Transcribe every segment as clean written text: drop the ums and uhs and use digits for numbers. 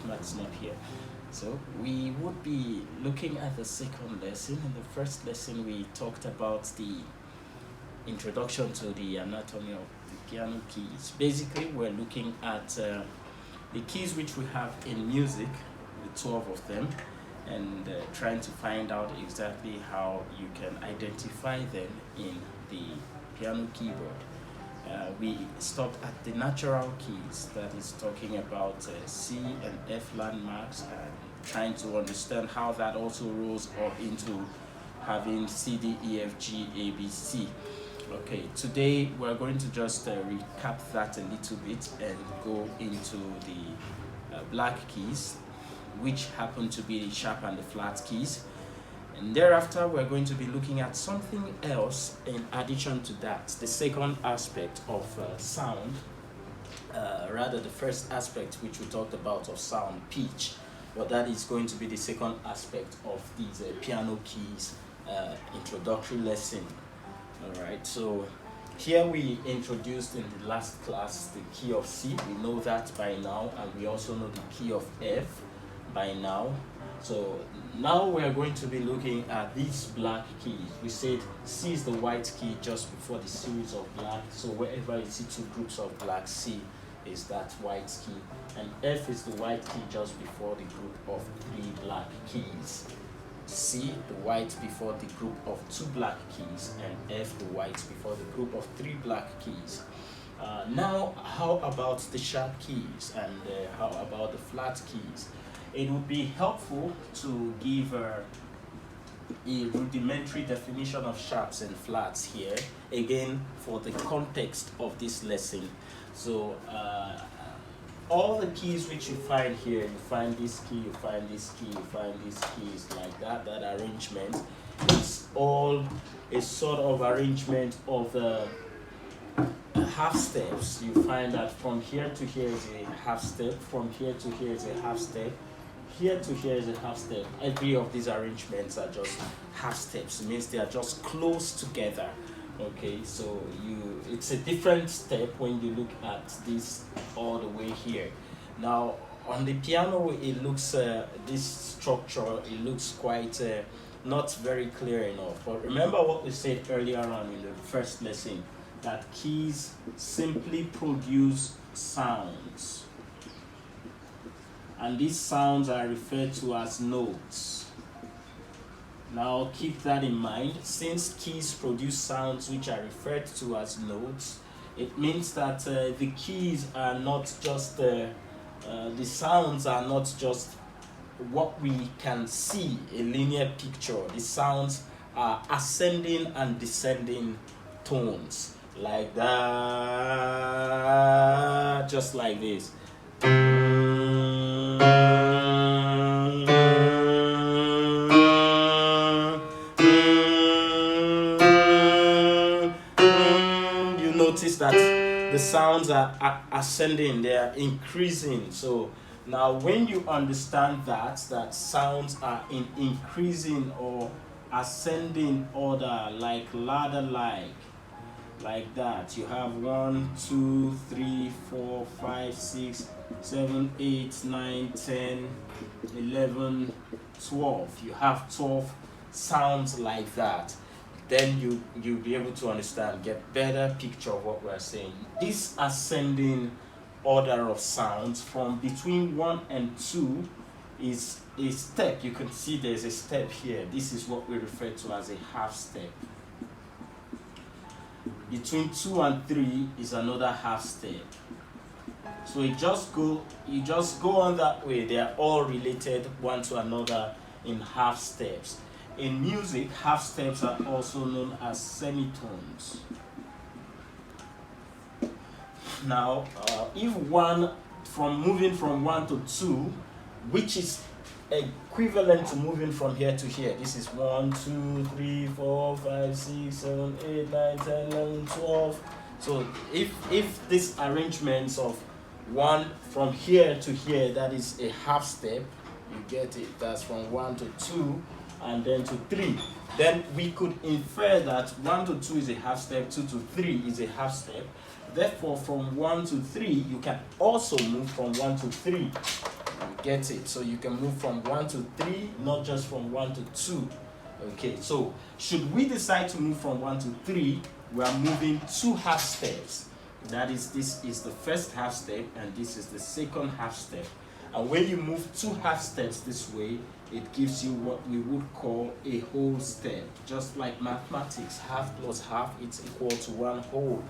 Matt's not here. So we would be looking at the second lesson. In the first lesson, we talked about the introduction to the anatomy of the piano keys. Basically, we're looking at the keys which we have in music, the 12 of them, and trying to find out exactly how you can identify them in the piano keyboard. We stopped at the natural keys, that is talking about C and F landmarks, and trying to understand how that also rolls up into having C, D, E, F, G, A, B, C. Okay, today we're going to just recap that a little bit and go into the black keys, which happen to be the sharp and the flat keys. And thereafter, we're going to be looking at something else in addition to that, the second aspect of sound, rather the first aspect which we talked about of sound, pitch, but that is going to be the second aspect of these piano keys introductory lesson. All right, so here we introduced in the last class the key of C. We know that by now, and we also know the key of F by now. So now we are going to be looking at these black keys. We said C is the white key just before the series of black. So wherever you see two groups of black, C is that white key. And F is the white key just before the group of three black keys. C, the white before the group of two black keys, and F, the white before the group of three black keys. Now, how about the sharp keys, and how about the flat keys? It would be helpful to give a rudimentary definition of sharps and flats here, again, for the context of this lesson. So, all the keys which you find here, you find this key, you find this key, you find these keys like that, that arrangement is all a sort of arrangement of half steps. You find that from here to here is a half step, from here to here is a half step, here to here is a half step. Every of these arrangements are just half steps. It means they are just close together. Okay, so it's a different step when you look at this all the way here. Now on the piano, it looks this structure, it looks quite not very clear enough. But remember what we said earlier on in the first lesson, that keys simply produce sounds, and these sounds are referred to as notes. Now keep that in mind. Since keys produce sounds which are referred to as notes, it means that the keys are not just the sounds are not just what we can see, a linear picture. The sounds are ascending and descending tones, like that, just like this. Notice that the sounds are ascending, they are increasing. So now when you understand that sounds are in increasing or ascending order, like ladder like that, you have 1, 2, 3, 4, 5, 6, 7, 8, 9, 10, 11, 12. You have 12 sounds like that. Then you'll be able to understand, get better picture of what we're saying. This ascending order of sounds from between 1 and 2 is a step. You can see there's a step here. This is what we refer to as a half step. Between 2 and 3 is another half step. So you just go on that way. They are all related one to another in half steps. In music, half steps are also known as semitones. Now, if moving from 1 to 2, which is equivalent to moving from here to here. This is 1, 2, 3, 4, 5, 6, 7, 8, 9, 10, 11, 12. So if this arrangements of 1 from here to here, that is a half step, you get it, that's from 1 to 2 and then to 3. Then we could infer that 1 to 2 is a half step, 2 to 3 is a half step. Therefore, from 1 to 3, you can also move from 1 to 3. You get it? So you can move from 1 to 3, not just from 1 to 2. Okay, so should we decide to move from 1 to 3, we are moving 2 half steps. That is, this is the first half step and this is the second half step. And when you move 2 half steps this way, it gives you what we would call a whole step. Just like mathematics, half plus half, it's equal to 1 whole.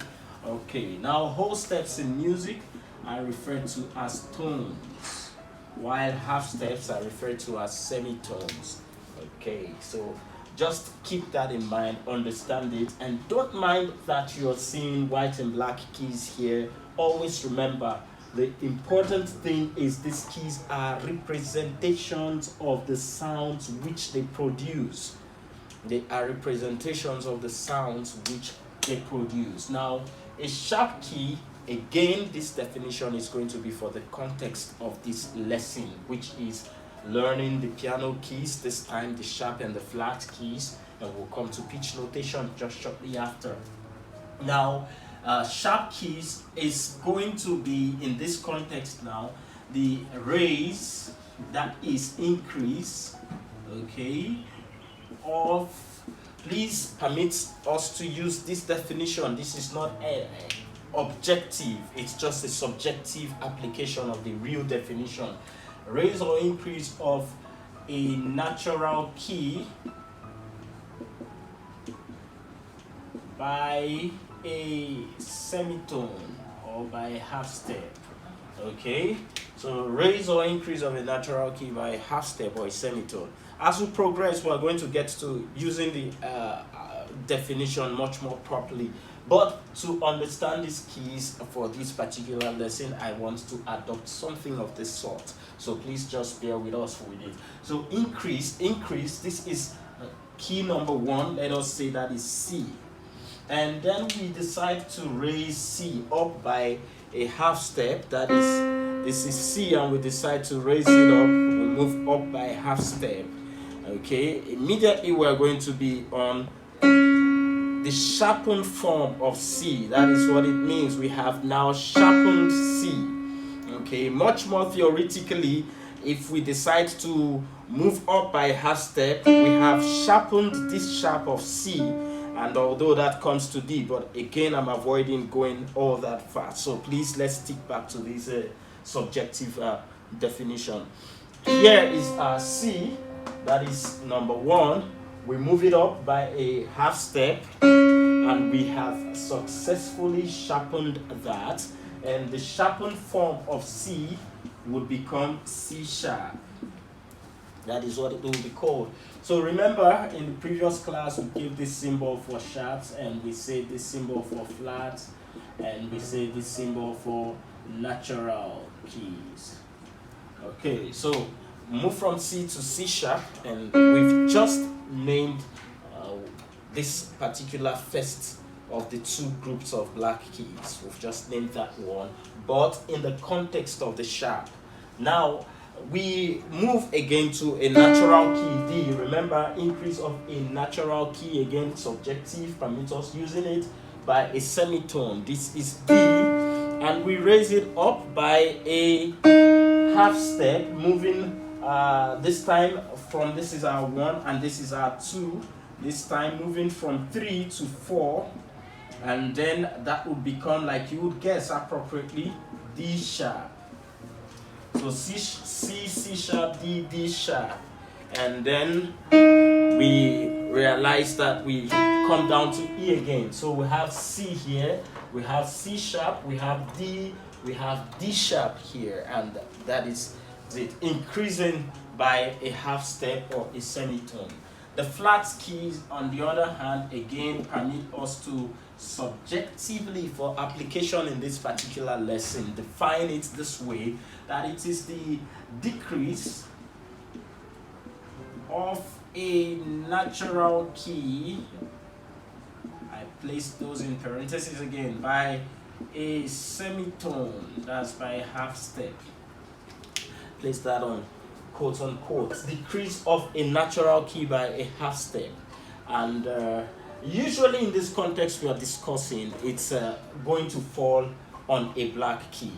Okay, now whole steps in music are referred to as tones, while half steps are referred to as semitones. Okay, so just keep that in mind, understand it, and don't mind that you're seeing white and black keys here. Always remember, the important thing is these keys are representations of the sounds which they produce. They are representations of the sounds which they produce. Now, a sharp key, again, this definition is going to be for the context of this lesson, which is learning the piano keys, this time the sharp and the flat keys, and we'll come to pitch notation just shortly after. Now, sharp keys is going to be, in this context now, the raise, that is increase, okay, of, please permit us to use this definition. This is not objective, it's just a subjective application of the real definition. Raise or increase of a natural key by a semitone or by a half step. Okay, so raise or increase of a natural key by a half step or a semitone. As we progress, we are going to get to using the definition much more properly. But to understand these keys for this particular lesson, I want to adopt something of this sort. So please just bear with us with it. So increase, this is key number 1. Let us say that is C. And then we decide to raise C up by a half step. That is, this is C, and we decide to raise it up. We move up by a half step. Okay, immediately we are going to be on the sharpened form of C. That is what it means. We have now sharpened C. Okay, much more theoretically, if we decide to move up by a half step, we have sharpened this sharp of C, and although that comes to D, but again, I'm avoiding going all that far. So please, let's stick back to this subjective definition. Here is our C, that is number 1. We move it up by a half step, and we have successfully sharpened that, and the sharpened form of C would become C sharp. That is what it will be called. So remember, in the previous class, we gave this symbol for sharps, and we say this symbol for flats, and we say this symbol for natural keys. Okay, so move from C to C sharp, and we've just named this particular first of the 2 groups of black keys. We've just named that one, but in the context of the sharp. Now we move again to a natural key D. Remember, increase of a natural key, again subjective, permit us using it by a semitone. This is D, and we raise it up by a half step, moving this time from, this is our 1 and this is our 2, this time moving from 3 to 4, and then that would become, like you would guess appropriately, D sharp. So C, C sharp, D, D sharp, and then we realize that we come down to E again. So we have C here, we have C sharp, we have D, we have D sharp here, and that is it, increasing by a half step or a semitone. The flat keys, on the other hand, again permit us to subjectively, for application in this particular lesson, define it this way, that it is the decrease of a natural key, I place those in parentheses again, by a semitone, that's by a half step. Place that on quote unquote, decrease of a natural key by a half step. And usually in this context we are discussing, it's going to fall on a black key.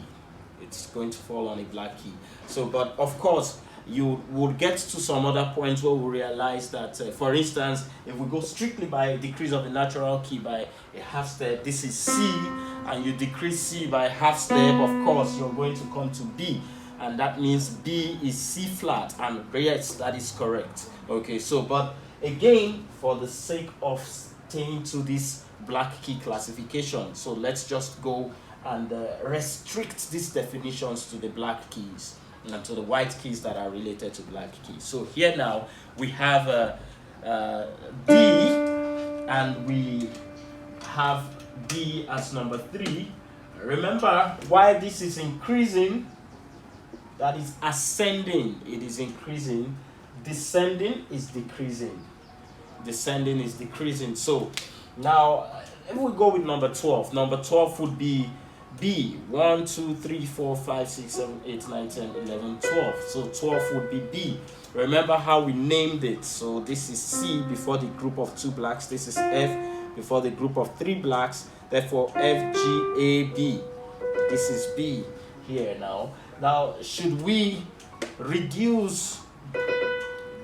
it's going to fall on a black key. So, but of course, you will get to some other points where we realize that, for instance, if we go strictly by a decrease of the natural key by a half step, this is C, and you decrease C by half step, of course, you're going to come to B, and that means B is C flat, and yes, that is correct. Okay, so, but again, for the sake of staying to this black key classification, so let's just go and restrict these definitions to the black keys and to the white keys that are related to black keys. So here now we have D, and we have D as number 3. Remember, why this is increasing, that is ascending, it is increasing. Descending is decreasing. Descending is decreasing. So now if we go with number 12, number 12 would be B. 1, 2, 3, 4, 5, 6, 7, 8, 9, 10, 11, 12. So 12 would be B. Remember how we named it. So this is C before the group of 2 blacks. This is F before the group of 3 blacks. Therefore, F, G, A, B. This is B here now. Now, should we reduce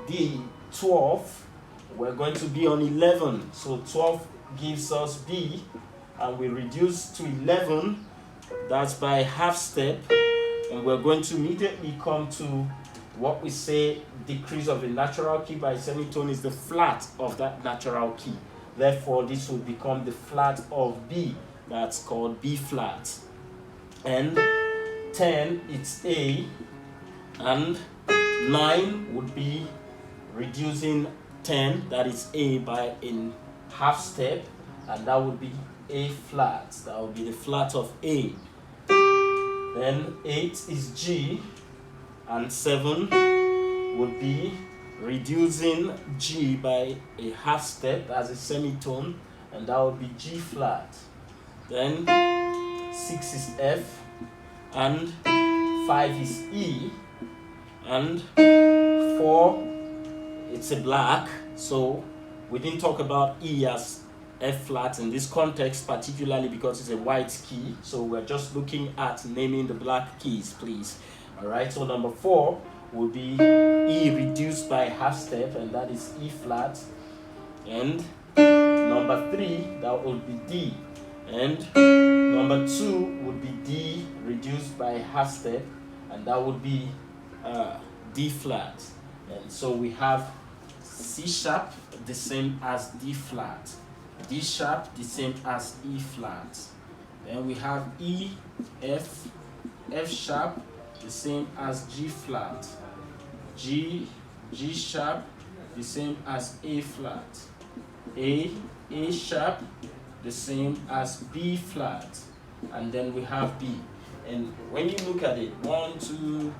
the 12? We're going to be on 11. So 12 gives us B, and we reduce to 11. That's by half step, and we're going to immediately come to what we say decrease of a natural key by semitone is the flat of that natural key. Therefore, this will become the flat of B. That's called B flat. And 10, it's A, and 9 would be reducing 10, that is A, by in half step, and that would be A flat. That would be the flat of A. Then 8 is G, and 7 would be reducing G by a half step as a semitone, and that would be G flat. Then 6 is F, and 5 is E, and 4, it's a black. So we didn't talk about E as F flat in this context, particularly because it's a white key. So we're just looking at naming the black keys, please. All right, so number 4 will be E reduced by half step, and that is E flat. And number 3, that would be D. And number 2 would be D reduced by half step, and that would be D flat. And so we have C sharp the same as D flat, D sharp the same as E flat. Then we have E, F, F sharp the same as G flat, G, G sharp the same as A flat, A sharp the same as B flat, and then we have B. And when you look at it, 1, 2,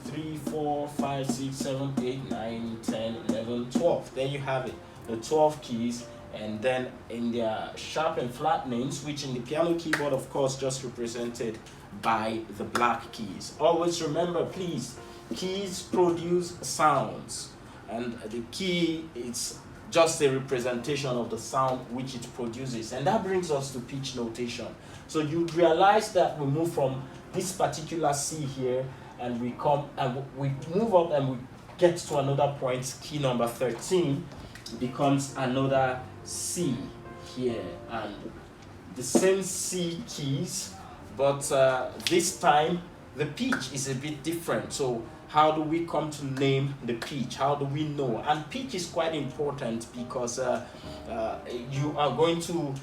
3, 4, 5, 6, 7, 8, 9, 10, 11, 12. There you have it, the 12 keys, and then in their sharp and flat names, which in the piano keyboard, of course, just represented by the black keys. Always remember, please, keys produce sounds, and the key is just a representation of the sound which it produces. And that brings us to pitch notation. So you realize that we move from this particular C here, and we come and we move up and we get to another point. Key number 13 becomes another C here, and the same C keys, but this time the pitch is a bit different. So how do we come to name the pitch? How do we know? And pitch is quite important because you are going to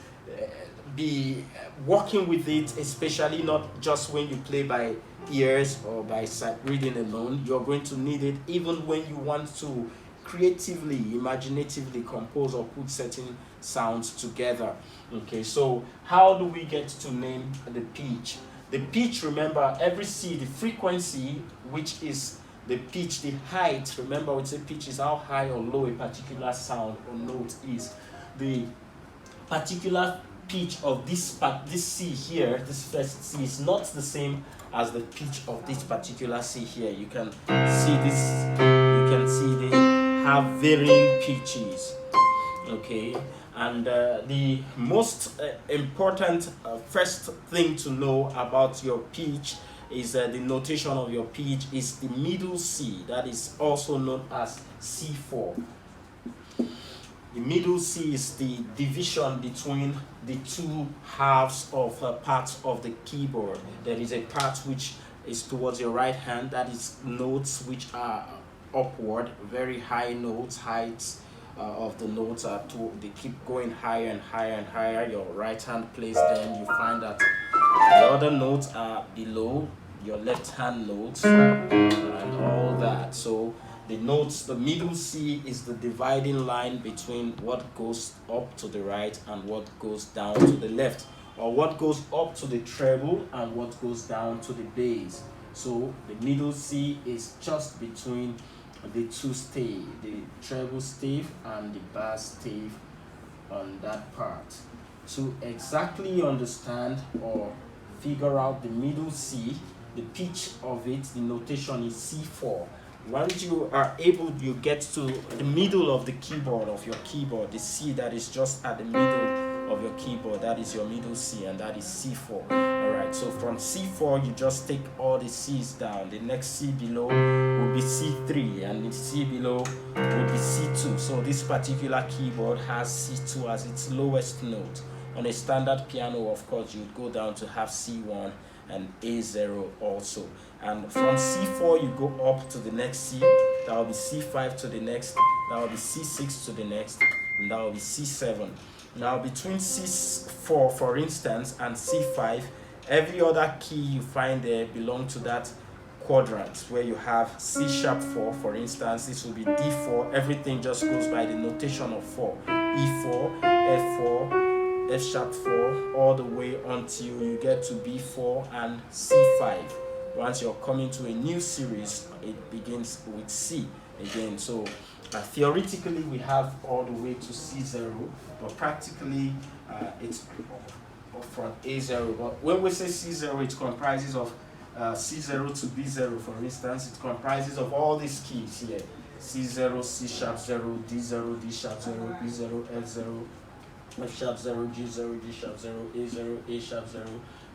be working with it, especially not just when you play by ears or by sight reading alone. You're going to need it even when you want to creatively, imaginatively compose or put certain sounds together. Okay, so how do we get to name the pitch? The pitch, remember, every C, the frequency, which is the pitch, the height, remember we say pitch is how high or low a particular sound or note is. The particular pitch of this C here, this first C, is not the same as the pitch of this particular C here. You can see this, you can see they have varying pitches. Okay, and the most important first thing to know about your pitch is the notation of your pitch is the middle C, that is also known as C4. The middle C is the division between the two halves of parts of the keyboard. There is a part which is towards your right hand, that is notes which are upward, very high notes, heights of the notes are they keep going higher and higher and higher. Your right hand plays them, you find that the other notes are below your left hand notes and all that. So the notes, the middle C is the dividing line between what goes up to the right and what goes down to the left, or what goes up to the treble and what goes down to the bass. So the middle C is just between the two stave, the treble stave and the bass stave on that part. To exactly understand or figure out the middle C, the pitch of it, the notation is C4. Once you are able, you get to the middle of the keyboard, of your keyboard, the C that is just at the middle of your keyboard, that is your middle C, and that is C4. Alright, so from C4 you just take all the C's down. The next C below will be C3 and the C below will be C2. So this particular keyboard has C2 as its lowest note. On a standard piano, of course, you would go down to have C1 and A0 also. And from C4 you go up to the next C, that will be C5 to the next, that will be C6 to the next, and that will be C7. Now between C4 for instance and C5, every other key you find there belong to that quadrant where you have C sharp 4, for instance. This will be D4. Everything just goes by the notation of 4, E4, F4, F sharp 4, all the way until you get to B4 and C5. Once you're coming to a new series, it begins with C again. So theoretically we have all the way to C0, but practically it's from A0. But when we say C0, it comprises of C0 to B0, for instance. It comprises of all these keys here: C0, C sharp 0, D0, D sharp 0, B0, F0, F sharp 0, G0, G sharp 0, A0, A sharp 0,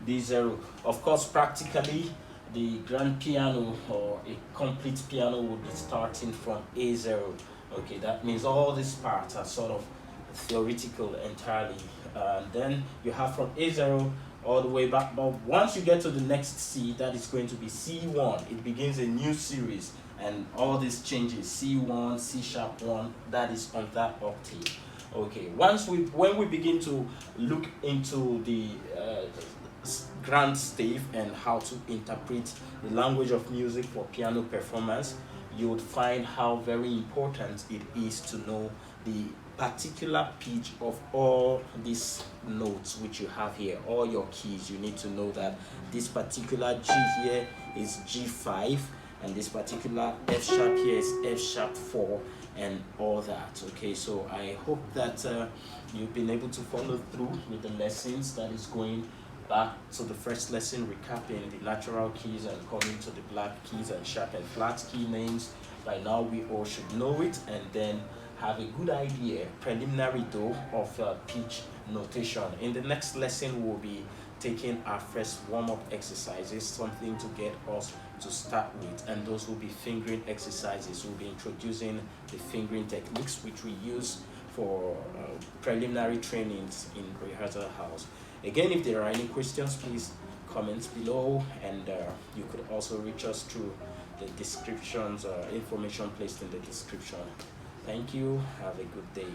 B0. Of course, practically the grand piano or a complete piano would be starting from A0. Okay, that means all these parts are sort of theoretical entirely. Then you have from A0 all the way back, but once you get to the next C, that is going to be C1. It begins a new series, and all these changes, C1, C sharp 1, that is on that octave. Okay, when we begin to look into the grand stave and how to interpret the language of music for piano performance, you would find how very important it is to know the particular pitch of all these notes which you have here, all your keys. You need to know that this particular G here is G5, and this particular F sharp here is F sharp 4, and all that. Okay, so I hope that you've been able to follow through with the lessons. That is going back to the first lesson, recapping the natural keys and coming to the black keys and sharp and flat key names. By now we all should know it, and then have a good idea, preliminary though, of pitch notation. In the next lesson we'll be taking our first warm-up exercises, something to get us to start with, and those will be fingering exercises. We'll be introducing the fingering techniques which we use for preliminary trainings in rehearsal house. Again, if there are any questions, please comment below, and you could also reach us through the descriptions, information placed in the description. Thank you. Have a good day.